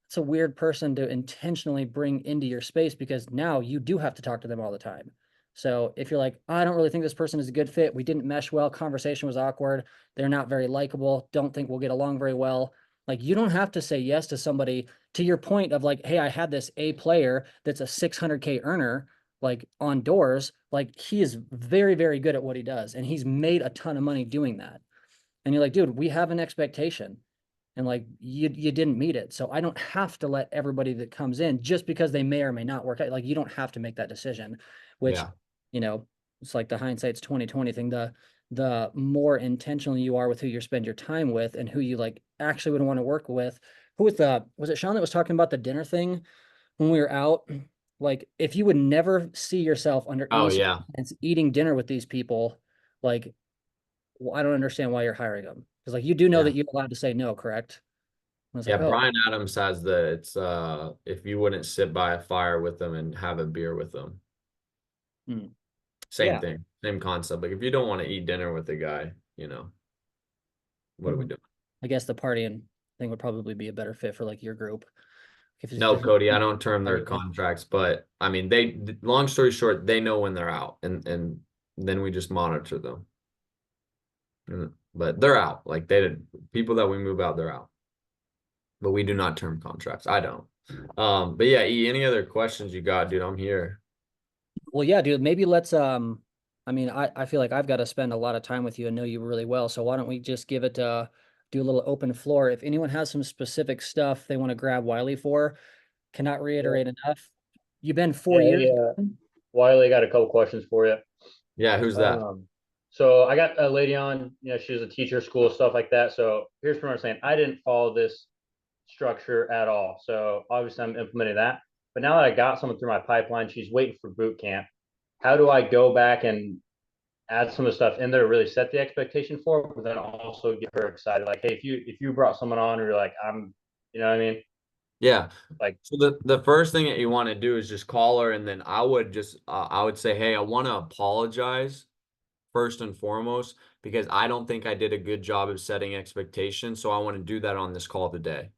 [SPEAKER 1] it's a weird person to intentionally bring into your space because now you do have to talk to them all the time. So if you're like, I don't really think this person is a good fit, we didn't mesh well, conversation was awkward, they're not very likable, don't think we'll get along very well, Like you don't have to say yes to somebody, to your point of like, hey, I had this A player that's a 600K earner, like on doors, like he is very, very good at what he does. And he's made a ton of money doing that. And you're like, dude, we have an expectation and like you didn't meet it. So I don't have to let everybody that comes in just because they may or may not work out. Like you don't have to make that decision, which,
[SPEAKER 2] Yeah.
[SPEAKER 1] you know, it's like the hindsight's 2020 thing. The more intentional you are with who you spend your time with and who you like actually would want to work with. Who was it Sean that was talking about the dinner thing when we were out? Like if you would never see yourself under
[SPEAKER 2] Oh
[SPEAKER 1] any
[SPEAKER 2] yeah.
[SPEAKER 1] circumstance eating dinner with these people, like well, I don't understand why you're hiring them. Because like you do know
[SPEAKER 2] Yeah.
[SPEAKER 1] that you're allowed to say no, correct? I was
[SPEAKER 2] Yeah,
[SPEAKER 1] like, oh,
[SPEAKER 2] Brian Adams has the it's if you wouldn't sit by a fire with them and have a beer with them.
[SPEAKER 1] hmm.
[SPEAKER 2] Same
[SPEAKER 1] Yeah.
[SPEAKER 2] thing, same concept. Like if you don't want to eat dinner with a guy, what are we
[SPEAKER 1] Mhm.
[SPEAKER 2] doing?
[SPEAKER 1] I guess the partying thing would probably be a better fit for like your group. If
[SPEAKER 2] No,
[SPEAKER 1] there's
[SPEAKER 2] Cody, I don't term their
[SPEAKER 1] party with.
[SPEAKER 2] contracts, but I mean long story short, they know when they're out and then we just monitor them. But they're out. Like people that we move out, they're out. But we do not term contracts. I don't. But yeah, E, any other questions you got, dude? I'm here.
[SPEAKER 1] Well, yeah, dude, maybe let's I mean, I feel like I've got to spend a lot of time with you and know you really well. So why don't we just give it do a little open floor. If anyone has some specific stuff they want to grab Wiley for, cannot
[SPEAKER 3] Yeah,
[SPEAKER 1] reiterate enough. You've been 4 years.
[SPEAKER 3] hey, Wiley, got a couple questions for you.
[SPEAKER 2] Yeah, who's that?
[SPEAKER 3] Um, so I got a lady on, she was a teacher, school, stuff like that. So here's what I'm saying. I didn't follow this structure at all. So obviously I'm implementing that. But now that I got someone through my pipeline, she's waiting for boot camp. How do I go back and add some of the stuff in there to really set the expectation for her, but then also get her excited? Like, hey, if you brought someone on and you're like, you know what I mean?
[SPEAKER 2] Yeah.
[SPEAKER 3] Like,
[SPEAKER 2] So the first thing that you want to do is just call her, and then I would say, hey, I want to apologize first and foremost because I don't think I did a good job of setting expectations. So I want to do that on this call today.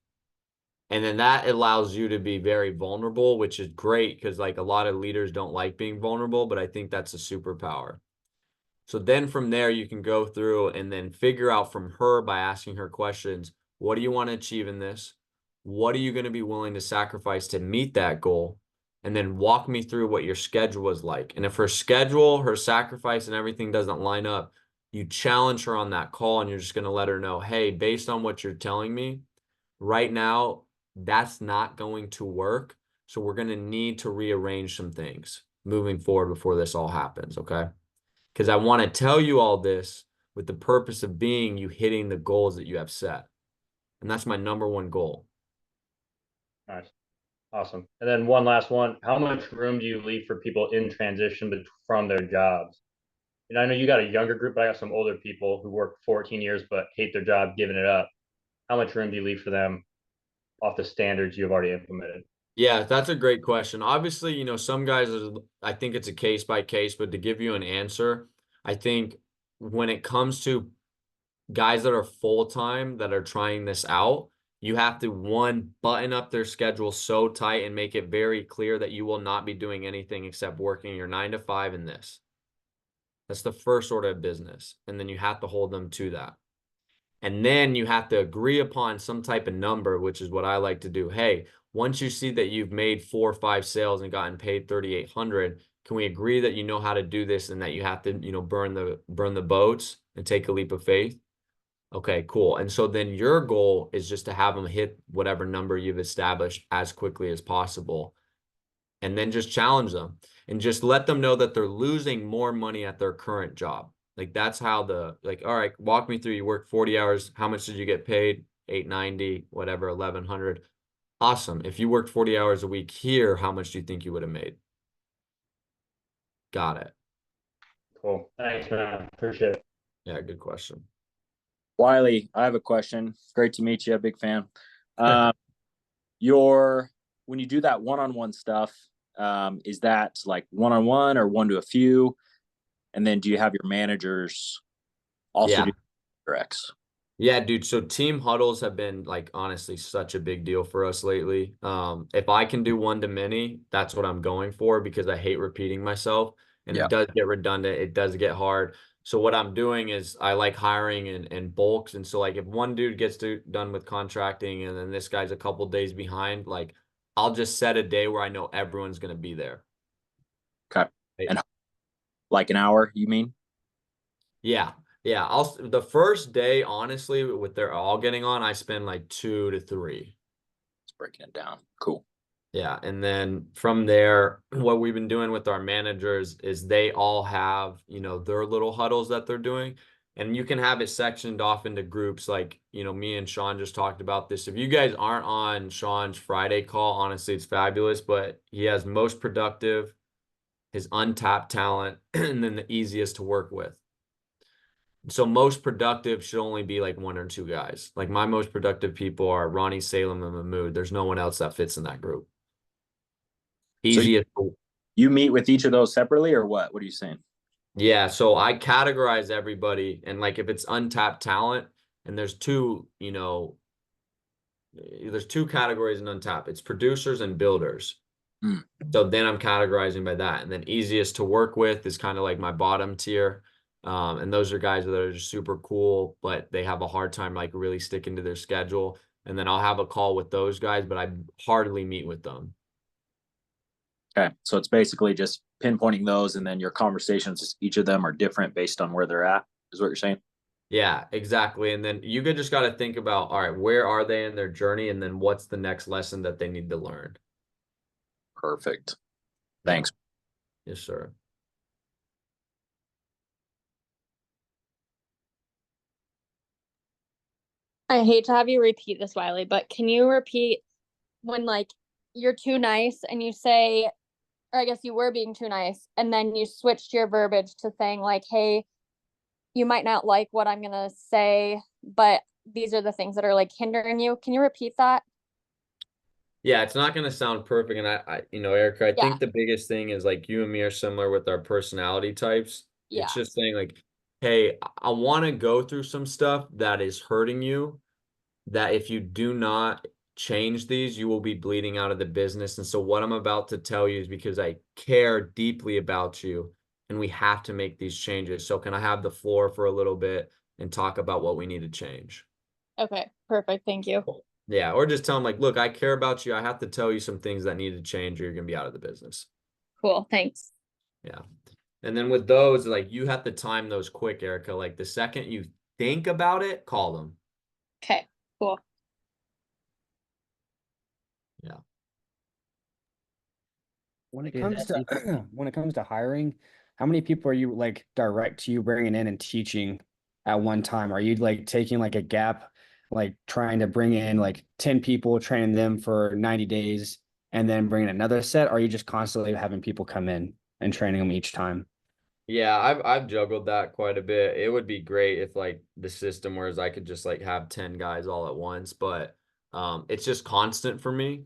[SPEAKER 2] And then that allows you to be very vulnerable, which is great because like a lot of leaders don't like being vulnerable, but I think that's a superpower. So then from there, you can go through and then figure out from her by asking her questions. What do you want to achieve in this? What are you going to be willing to sacrifice to meet that goal? And then walk me through what your schedule is like. And if her schedule, her sacrifice, and everything doesn't line up, you challenge her on that call and you're just going to let her know, hey, based on what you're telling me right now, that's not going to work. So we're going to need to rearrange some things moving forward before this all happens. Okay. Because I want to tell you all this with the purpose of being you hitting the goals that you have set. And that's my number one goal.
[SPEAKER 3] nice. Awesome. And then one last one. How much room do you leave for people in transition from their jobs? I know you got a younger group, but I got some older people who work 14 years but hate their job, giving it up. How much room do you leave for them off the standards you've already implemented?
[SPEAKER 2] Yeah, that's a great question. Obviously, some guys, I think it's a case by case, but to give you an answer, I think when it comes to guys that are full time that are trying this out, you have to one, button up their schedule so tight and make it very clear that you will not be doing anything except working your 9 to 5 in this. That's the first order of business. And then you have to hold them to that. And then you have to agree upon some type of number, which is what I like to do. Hey, once you see that you've made 4 or 5 sales and gotten paid 3,800, can we agree that you know how to do this and that you have to, burn the boats and take a leap of faith? Okay, cool. And so then your goal is just to have them hit whatever number you've established as quickly as possible. And then just challenge them and just let them know that they're losing more money at their current job. Like that's how all right, walk me through. You work 40 hours. How much did you get paid? 890, whatever, 1100. Awesome. If you worked 40 hours a week here, how much do you think you would have made? Got it.
[SPEAKER 3] Cool. Thanks, man. Appreciate it.
[SPEAKER 2] Yeah, good question.
[SPEAKER 4] Wiley, I have a question. Great to meet you. Big fan. Your when you do that one-on-one stuff, is that like one-on-one or one to a few? And then do you have your managers also
[SPEAKER 2] Yeah.
[SPEAKER 4] do X?
[SPEAKER 2] Yeah, dude. So team huddles have been like honestly such a big deal for us lately. If I can do one to many, that's what I'm going for because I hate repeating myself and
[SPEAKER 4] Yeah.
[SPEAKER 2] it does get redundant. It does get hard. So what I'm doing is I like hiring in bulks. And so like if one dude gets done with contracting and then this guy's a couple days behind, like I'll just set a day where I know everyone's going to be there.
[SPEAKER 4] Okay.
[SPEAKER 2] Right?
[SPEAKER 4] And like an hour, you mean?
[SPEAKER 2] Yeah. Yeah. The first day, honestly, with they're all getting on, I spend like 2 to 3.
[SPEAKER 4] It's breaking it down. Cool.
[SPEAKER 2] Yeah. And then from there, what we've been doing with our managers is they all have, their little huddles that they're doing. And you can have it sectioned off into groups like, me and Sean just talked about this. If you guys aren't on Sean's Friday call, honestly, it's fabulous, but he has most productive, his untapped talent, and then the easiest to work with. So most productive should only be like 1 or 2 guys. Like my most productive people are Ronnie, Salem, and Mahmood. There's no one else that fits in that group.
[SPEAKER 4] So
[SPEAKER 2] Easiest.
[SPEAKER 4] you meet with each of those separately or what? What are you saying?
[SPEAKER 2] Yeah, so I categorize everybody, and like if it's untapped talent, and there's two categories in untapped. It's producers and builders.
[SPEAKER 4] Mm.
[SPEAKER 2] So then I'm categorizing by that, and then easiest to work with is kind of like my bottom tier. And those are guys that are just super cool, but they have a hard time like really sticking to their schedule. And then I'll have a call with those guys, but I hardly meet with them.
[SPEAKER 4] Okay. So it's basically just pinpointing those, and then your conversations, each of them are different based on where they're at, is what you're saying?
[SPEAKER 2] Yeah, exactly. And then you just got to think about, all right, where are they in their journey? And then what's the next lesson that they need to learn?
[SPEAKER 4] Perfect. Thanks.
[SPEAKER 2] Yes, sir.
[SPEAKER 5] I hate to have you repeat this, Wiley, but can you repeat when like you're too nice and you say, or I guess you were being too nice, and then you switched your verbiage to saying like, hey, you might not like what I'm gonna say, but these are the things that are like hindering you. Can you repeat that?
[SPEAKER 2] Yeah, it's not going to sound perfect. And Erica, I
[SPEAKER 5] Yeah.
[SPEAKER 2] think the biggest thing is like you and me are similar with our personality types.
[SPEAKER 5] Yeah.
[SPEAKER 2] It's just saying like, hey, I want to go through some stuff that is hurting you, that if you do not change these, you will be bleeding out of the business. And so what I'm about to tell you is because I care deeply about you and we have to make these changes. So can I have the floor for a little bit and talk about what we need to change?
[SPEAKER 5] Okay, perfect. Thank you.
[SPEAKER 2] Yeah, or just tell them like, look, I care about you. I have to tell you some things that need to change or you're going to be out of the business.
[SPEAKER 5] Cool. Thanks.
[SPEAKER 2] Yeah. And then with those, like you have to time those quick, Erica. Like the second you think about it, call them.
[SPEAKER 5] Okay, cool.
[SPEAKER 2] Yeah.
[SPEAKER 6] When it
[SPEAKER 1] Dude,
[SPEAKER 6] comes
[SPEAKER 1] that's
[SPEAKER 6] to when it comes to hiring, how many people are you like direct to you bringing in and teaching at one time? Are you like taking like a gap, like trying to bring in like 10 people, training them for 90 days, and then bringing another set? Or are you just constantly having people come in and training them each time?
[SPEAKER 2] Yeah, I've juggled that quite a bit. It would be great if like the system whereas I could just like have 10 guys all at once, but it's just constant for me.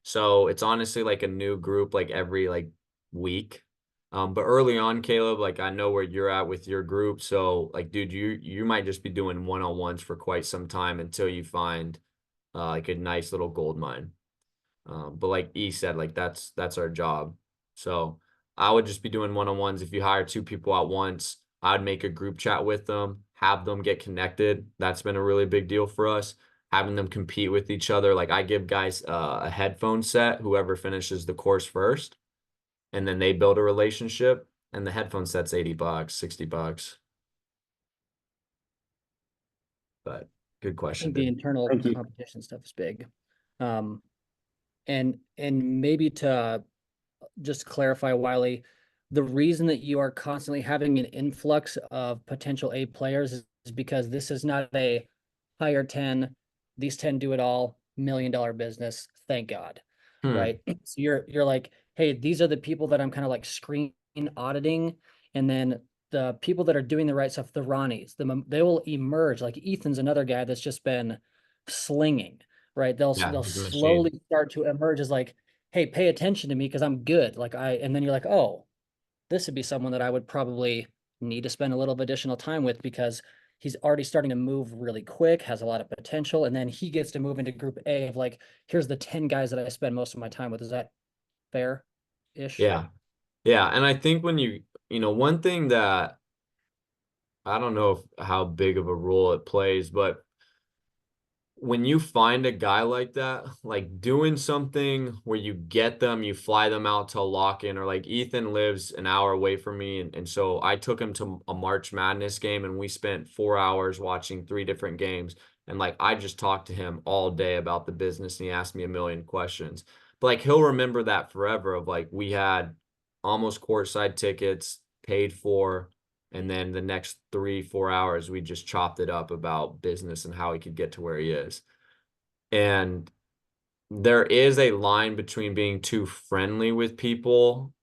[SPEAKER 2] So it's honestly like a new group like every like week. But early on, Caleb, like I know where you're at with your group. So like dude, you might just be doing one-on-ones for quite some time until you find like a nice little gold mine. But like E said, like that's our job. So I would just be doing one-on-ones. If you hire 2 people at once, I'd make a group chat with them, have them get connected. That's been a really big deal for us. Having them compete with each other. Like I give guys a headphone set, whoever finishes the course first, and then they build a relationship. And the headphone set's $80, $60. But good
[SPEAKER 1] I
[SPEAKER 2] question,
[SPEAKER 1] think the
[SPEAKER 2] dude.
[SPEAKER 1] internal
[SPEAKER 6] Thank you.
[SPEAKER 1] competition stuff is big. And maybe to just clarify, Wiley, the reason that you are constantly having an influx of potential A players is because this is not a hire 10, these 10 do it all, $1 million business, thank God. Right? So you're like, hey, these are the people that I'm kind of like screen auditing, and then the people that are doing the right stuff, the Ronnies, they will emerge. Like Ethan's another guy that's just been slinging, right? They'll
[SPEAKER 2] Yeah, he's a machine.
[SPEAKER 1] slowly start to emerge as like, hey, pay attention to me because I'm good. And then you're like, oh, this would be someone that I would probably need to spend a little of additional time with because he's already starting to move really quick, has a lot of potential. And then he gets to move into group A of like, here's the 10 guys that I spend most of my time with. Is that fair-ish?
[SPEAKER 2] Yeah. Yeah. And I think when one thing that I don't know how big of a role it plays, but when you find a guy like that, like doing something where you get them, you fly them out to a lock-in, or like Ethan lives an hour away from me. And so I took him to a March Madness game and we spent 4 hours watching 3 different games. And like, I just talked to him all day about the business and he asked me a million questions. But like, he'll remember that forever of like, we had almost courtside tickets paid for. And then the next 3, 4 hours, we just chopped it up about business and how he could get to where he is. And there is a line between being too friendly with people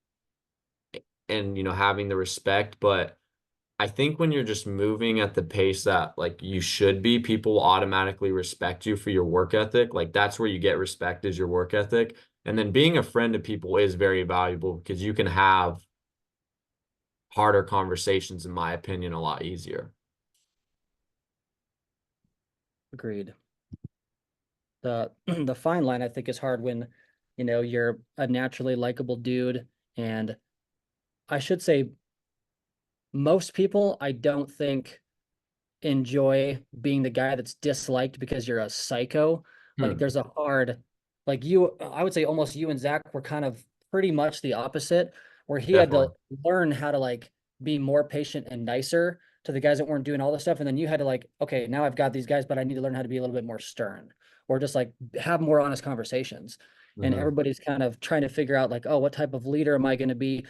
[SPEAKER 2] and, having the respect. But I think when you're just moving at the pace that like you should be, people will automatically respect you for your work ethic. Like that's where you get respect, is your work ethic. And then being a friend to people is very valuable because you can have harder conversations, in my opinion, a lot easier.
[SPEAKER 1] Agreed. The the fine line I think is hard when, you're a naturally likable dude. And I should say most people I don't think enjoy being the guy that's disliked because you're a psycho. Like there's a hard, like I would say almost you and Zach were kind of pretty much the opposite, where he had to
[SPEAKER 2] Definitely.
[SPEAKER 1] learn how to like be more patient and nicer to the guys that weren't doing all this stuff. And then you had to like, okay, now I've got these guys, but I need to learn how to be a little bit more stern or just like have more honest conversations. And
[SPEAKER 2] Mhm.
[SPEAKER 1] everybody's kind of trying to figure out like, oh, what type of leader am I going to be?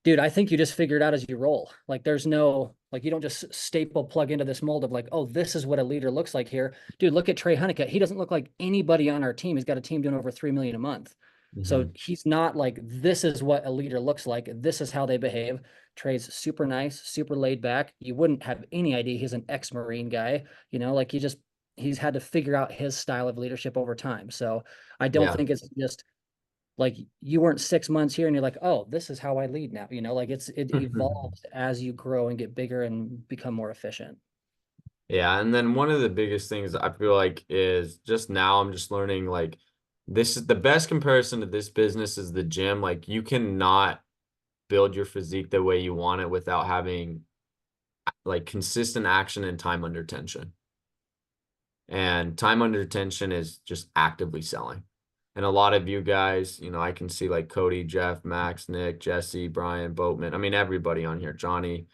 [SPEAKER 1] Dude, I think you just figure it out as you roll. Like there's no, like you don't just staple plug into this mold of like, oh, this is what a leader looks like here. Dude, look at Trey Honeycutt. He doesn't look like anybody on our team. He's got a team doing over 3 million a month. So
[SPEAKER 2] Mhm.
[SPEAKER 1] he's not like, this is what a leader looks like. This is how they behave. Trey's super nice, super laid back. You wouldn't have any idea he's an ex-Marine guy, like he's had to figure out his style of leadership over time. So I don't
[SPEAKER 2] Yeah.
[SPEAKER 1] think it's just like you weren't 6 months here and you're like, oh, this is how I lead now. Like it evolves as you grow and get bigger and become more efficient.
[SPEAKER 2] Yeah, and then one of the biggest things I feel like is just now I'm just learning like this is the best comparison to this business is the gym. Like you cannot build your physique the way you want it without having like consistent action and time under tension. And time under tension is just actively selling. And a lot of you guys, I can see like Cody, Jeff, Max, Nick, Jesse, Brian, Boatman. I mean, everybody on here, Johnny,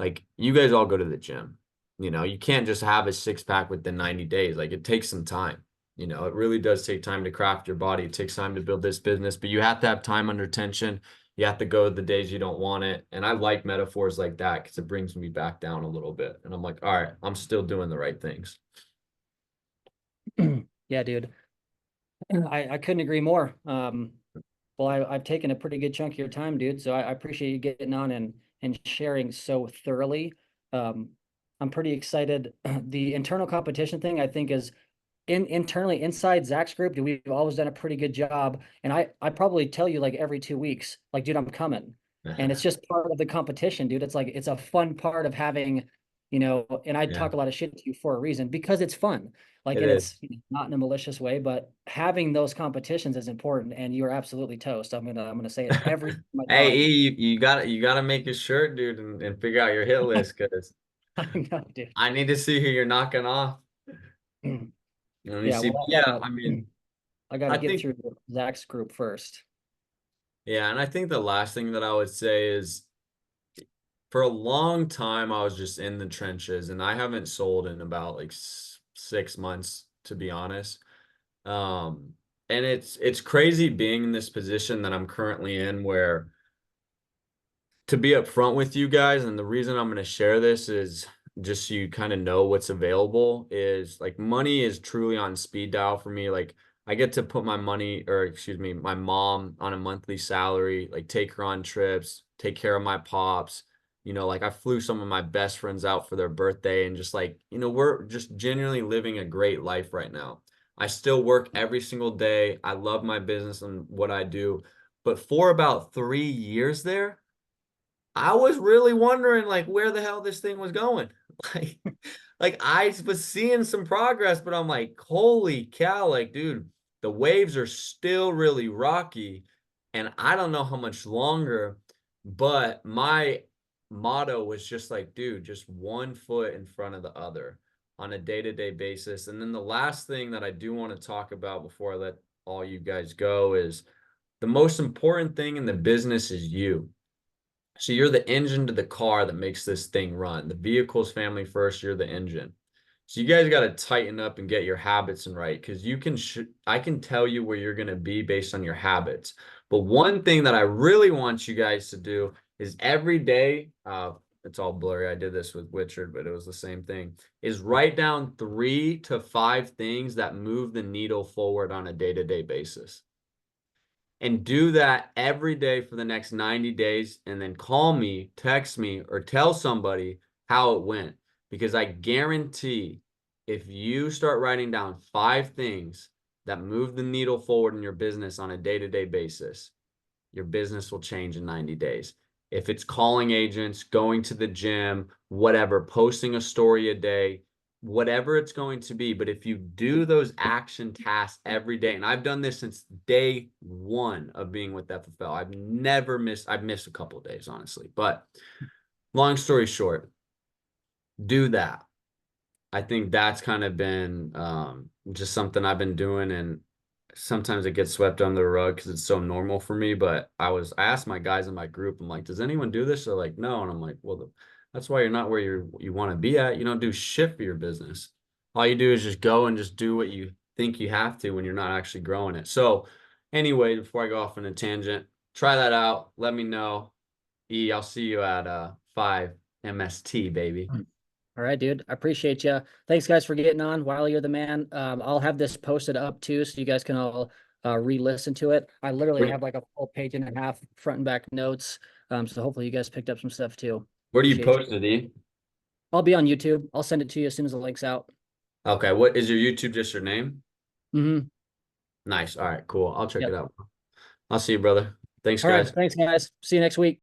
[SPEAKER 2] like you guys all go to the gym. You can't just have a 6-pack within 90 days. Like it takes some time. It really does take time to craft your body. It takes time to build this business, but you have to have time under tension. You have to go the days you don't want it. And I like metaphors like that because it brings me back down a little bit. And I'm like, all right, I'm still doing the right things.
[SPEAKER 1] Yeah, dude. I couldn't agree more. Well, I've taken a pretty good chunk of your time, dude. So I appreciate you getting on and sharing so thoroughly. Um, I'm pretty excited. The internal competition thing, I think, is internally inside Zach's group, dude, we've always done a pretty good job. And I probably tell you like every 2 weeks, like, dude, I'm coming. And it's just part of the competition, dude. It's like it's a fun part of having, and I
[SPEAKER 2] Yeah,
[SPEAKER 1] talk a lot of shit to you for a reason because it's fun. Like,
[SPEAKER 2] it
[SPEAKER 1] and
[SPEAKER 2] is.
[SPEAKER 1] it's not in a malicious way, but having those competitions is important. And you're absolutely toast. I'm gonna say it every time I
[SPEAKER 2] Hey,
[SPEAKER 1] talk.
[SPEAKER 2] E, you gotta make a shirt, dude, and figure out your hit list because
[SPEAKER 1] I know, dude.
[SPEAKER 2] I need to see who you're knocking off. Let me
[SPEAKER 1] Yeah,
[SPEAKER 2] see. But
[SPEAKER 1] well,
[SPEAKER 2] yeah, I mean,
[SPEAKER 1] I got to
[SPEAKER 2] I
[SPEAKER 1] get
[SPEAKER 2] think
[SPEAKER 1] through Zach's group first.
[SPEAKER 2] yeah, and I think the last thing that I would say is for a long time I was just in the trenches, and I haven't sold in about like 6 months, to be honest. Um, and it's crazy being in this position that I'm currently in where to be upfront with you guys, and the reason I'm going to share this is just so you kind of know what's available is like money is truly on speed dial for me. Like I get to put my money, or excuse me, my mom on a monthly salary, like take her on trips, take care of my pops. Like I flew some of my best friends out for their birthday and just like, we're just genuinely living a great life right now. I still work every single day. I love my business and what I do. But for about 3 years there, I was really wondering like where the hell this thing was going. Like, like I was seeing some progress, but I'm like, holy cow, like, dude, the waves are still really rocky. And I don't know how much longer, but my motto was just like, dude, just one foot in front of the other on a day-to-day basis. And then the last thing that I do want to talk about before I let all you guys go is the most important thing in the business is you. So you're the engine to the car that makes this thing run. The vehicle's family first, you're the engine. So you guys got to tighten up and get your habits in right, because you can I can tell you where you're going to be based on your habits. But one thing that I really want you guys to do is every day, it's all blurry. I did this with Richard, but it was the same thing, is write down 3 to 5 things that move the needle forward on a day-to-day basis. And do that every day for the next 90 days, and then call me, text me, or tell somebody how it went. Because I guarantee if you start writing down 5 things that move the needle forward in your business on a day-to-day basis, your business will change in 90 days. If it's calling agents, going to the gym, whatever, posting a story a day, whatever it's going to be. But if you do those action tasks every day, and I've done this since day 1 of being with FFL, I've missed a couple of days, honestly. But long story short, do that. I think that's kind of been just something I've been doing, and sometimes it gets swept under the rug because it's so normal for me. But I asked my guys in my group, I'm like, does anyone do this? They're like, no. And I'm like, well, that's why you're not where you want to be at. You don't do shit for your business. All you do is just go and just do what you think you have to when you're not actually growing it. So anyway, before I go off on a tangent, try that out. Let me know. I'll see you at 5 MST, baby.
[SPEAKER 1] All right, dude. I appreciate you. Thanks, guys, for getting on. Wylie, you're the man. I'll have this posted up too, so you guys can all re-listen to it. I literally have like a full page and a half front and back notes. So hopefully you guys picked up some stuff too.
[SPEAKER 2] Where do you
[SPEAKER 1] Appreciate
[SPEAKER 2] post it, E?
[SPEAKER 1] I'll be on YouTube. I'll send it to you as soon as the link's out.
[SPEAKER 2] Okay, what is your YouTube? Just your name?
[SPEAKER 1] Mm-hmm.
[SPEAKER 2] Nice. All right, cool. I'll check
[SPEAKER 1] Yep.
[SPEAKER 2] it out. I'll see you, brother. Thanks,
[SPEAKER 1] All right.
[SPEAKER 2] guys.
[SPEAKER 1] Thanks, guys. See you next week.